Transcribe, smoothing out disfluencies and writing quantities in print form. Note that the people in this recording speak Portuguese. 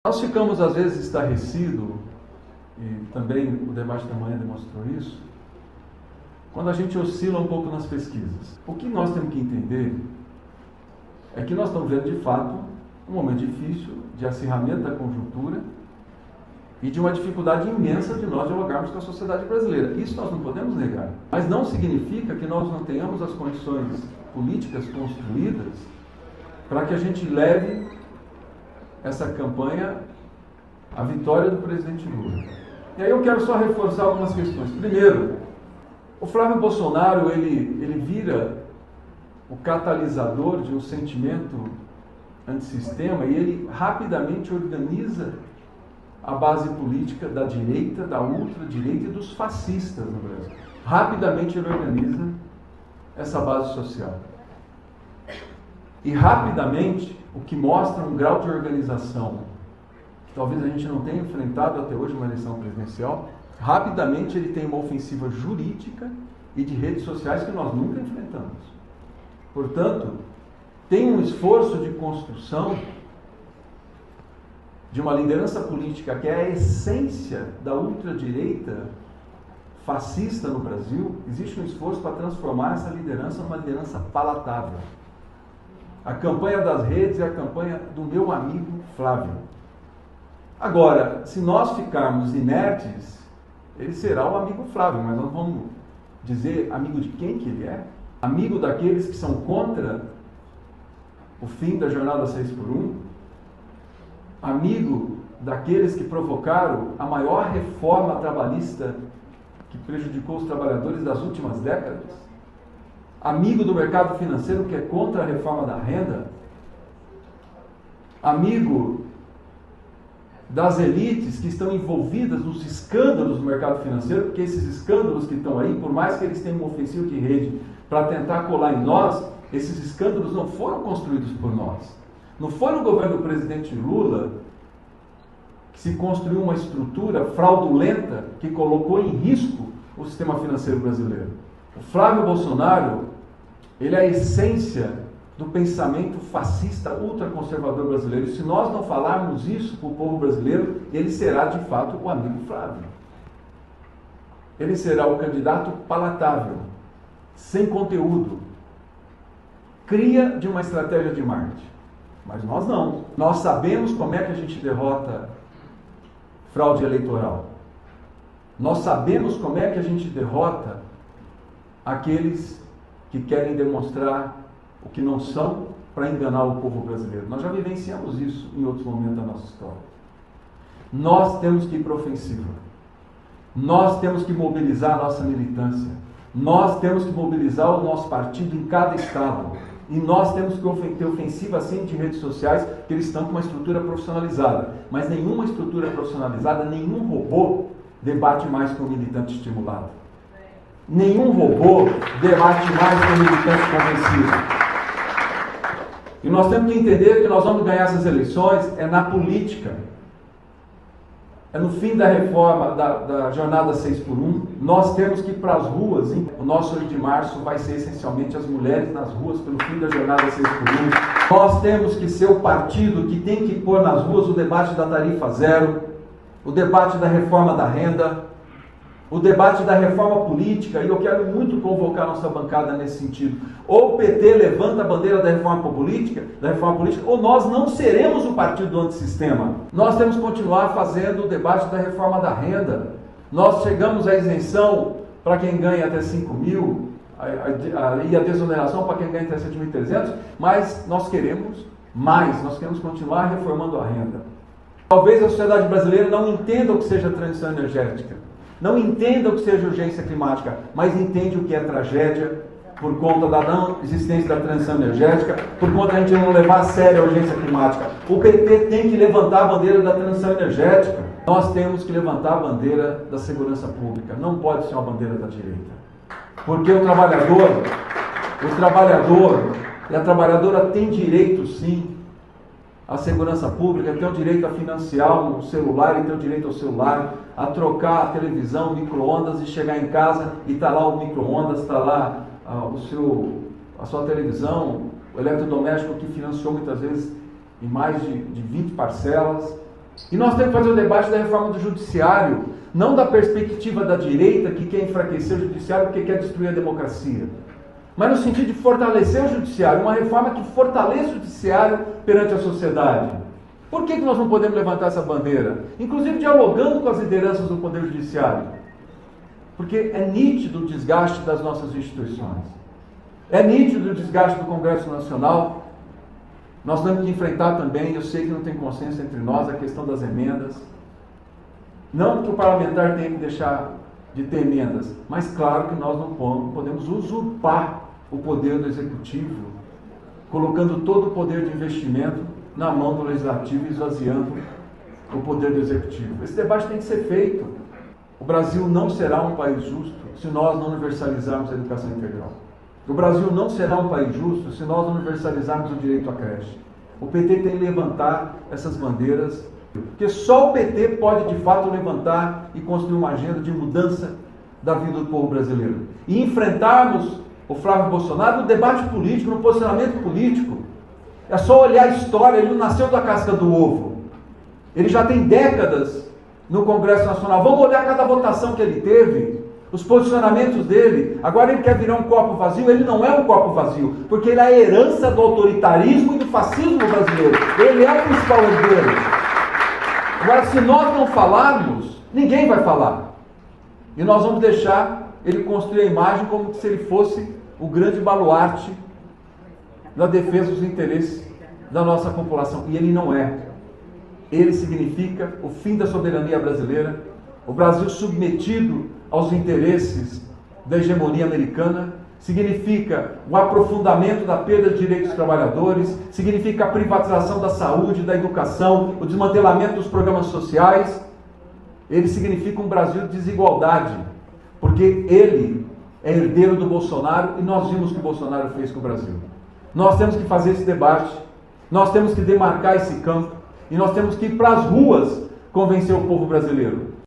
Nós ficamos às vezes estarrecidos, e também o debate da manhã demonstrou isso, quando a gente oscila um pouco nas pesquisas. O que nós temos que entender é que nós estamos vendo de fato um momento difícil de acirramento da conjuntura e de uma dificuldade imensa de nós dialogarmos com a sociedade brasileira. Isso nós não podemos negar. Mas não significa que nós não tenhamos as condições políticas construídas para que a gente leve essa campanha à vitória do presidente Lula. E aí eu quero só reforçar algumas questões. Primeiro, o Flávio Bolsonaro, ele vira o catalisador de um sentimento antissistema e ele rapidamente organiza a base política da direita, da ultradireita e dos fascistas no Brasil. Rapidamente ele organiza essa base social. E rapidamente, o que mostra um grau de organização que talvez a gente não tenha enfrentado até hoje numa eleição presidencial, rapidamente ele tem uma ofensiva jurídica e de redes sociais que nós nunca enfrentamos. Portanto, tem um esforço de construção de uma liderança política que é a essência da ultradireita fascista no Brasil. Existe um esforço para transformar essa liderança numa liderança palatável. A campanha das redes é a campanha do meu amigo Flávio. Agora, se nós ficarmos inertes, ele será o amigo Flávio, mas nós vamos dizer amigo de quem que ele é? Amigo daqueles que são contra o fim da jornada 6x1? Amigo daqueles que provocaram a maior reforma trabalhista que prejudicou os trabalhadores das últimas décadas? Amigo do mercado financeiro que é contra a reforma da renda? Amigo das elites que estão envolvidas nos escândalos do mercado financeiro, porque esses escândalos que estão aí, por mais que eles tenham um ofensivo de rede para tentar colar em nós, esses escândalos não foram construídos por nós. Não foi no governo do presidente Lula que se construiu uma estrutura fraudulenta que colocou em risco o sistema financeiro brasileiro. O Flávio Bolsonaro, ele é a essência do pensamento fascista ultraconservador brasileiro. E se nós não falarmos isso para o povo brasileiro, ele será de fato o amigo Flávio. Ele será o candidato palatável, sem conteúdo, cria de uma estratégia de marketing. Mas nós não. Nós sabemos como é que a gente derrota fraude eleitoral. Nós sabemos como é que a gente derrota aqueles que querem demonstrar o que não são para enganar o povo brasileiro. Nós já vivenciamos isso em outros momentos da nossa história. Nós temos que ir para a ofensiva. Nós temos que mobilizar a nossa militância. Nós temos que mobilizar o nosso partido em cada estado. E nós temos que ter ofensiva assim de redes sociais, que eles estão com uma estrutura profissionalizada. Mas nenhuma estrutura profissionalizada, nenhum robô debate mais com o militante estimulado. Nenhum robô debate mais com o militante convencido. E nós temos que entender que nós vamos ganhar essas eleições na política. É no fim da reforma da jornada 6x1. Nós temos que ir para as ruas. O nosso 8 de março vai ser essencialmente as mulheres nas ruas pelo fim da jornada 6x1. Nós temos que ser o partido que tem que pôr nas ruas o debate da tarifa zero, o debate da reforma da renda, o debate da reforma política, e eu quero muito convocar a nossa bancada nesse sentido. Ou o PT levanta a bandeira da reforma política, ou nós não seremos o partido do antissistema. Nós temos que continuar fazendo o debate da reforma da renda. Nós chegamos à isenção para quem ganha até 5 mil, e a desoneração para quem ganha até 7.300, mas nós queremos mais, nós queremos continuar reformando a renda. Talvez a sociedade brasileira não entenda o que seja transição energética, não entenda o que seja urgência climática, mas entende o que é tragédia por conta da não existência da transição energética, por conta da gente não levar a sério a urgência climática. O PT tem que levantar a bandeira da transição energética. Nós temos que levantar a bandeira da segurança pública. Não pode ser uma bandeira da direita. Porque o trabalhador e a trabalhadora têm direito, sim, à segurança pública, tem o direito a financiar um celular, e tem o direito ao celular, a trocar a televisão, o micro-ondas e chegar em casa e está lá o micro-ondas, está lá a sua televisão, o eletrodoméstico que financiou muitas vezes em mais de 20 parcelas. E nós temos que fazer o debate da reforma do judiciário, não da perspectiva da direita que quer enfraquecer o judiciário porque quer destruir a democracia, mas no sentido de fortalecer o judiciário, uma reforma que fortaleça o judiciário perante a sociedade. Por que nós não podemos levantar essa bandeira? Inclusive dialogando com as lideranças do Poder Judiciário. Porque é nítido o desgaste das nossas instituições. É nítido o desgaste do Congresso Nacional. Nós temos que enfrentar também, eu sei que não tem consenso entre nós, a questão das emendas. Não que o parlamentar tenha que deixar de ter emendas, mas claro que nós não podemos usurpar o poder do Executivo, colocando todo o poder de investimento na mão do Legislativo e esvaziando o poder do Executivo. Esse debate tem que ser feito. O Brasil não será um país justo se nós não universalizarmos a educação integral. O Brasil não será um país justo se nós não universalizarmos o direito à creche. O PT tem que levantar essas bandeiras, porque só o PT pode de fato levantar e construir uma agenda de mudança da vida do povo brasileiro. E enfrentarmos o Flávio Bolsonaro no debate político, no posicionamento político. É só olhar a história, ele não nasceu da casca do ovo. Ele já tem décadas no Congresso Nacional. Vamos olhar cada votação que ele teve, os posicionamentos dele. Agora ele quer virar um copo vazio. Ele não é um copo vazio, porque ele é a herança do autoritarismo e do fascismo brasileiro. Ele é o principal herdeiro. Agora, se nós não falarmos, ninguém vai falar. E nós vamos deixar ele construir a imagem como se ele fosse o grande baluarte da defesa dos interesses da nossa população. E ele não é. Ele significa o fim da soberania brasileira, o Brasil submetido aos interesses da hegemonia americana, significa o aprofundamento da perda de direitos dos trabalhadores, significa a privatização da saúde, da educação, o desmantelamento dos programas sociais. Ele significa um Brasil de desigualdade, porque ele é herdeiro do Bolsonaro e nós vimos o que o Bolsonaro fez com o Brasil. Nós temos que fazer esse debate, nós temos que demarcar esse campo e nós temos que ir para as ruas convencer o povo brasileiro.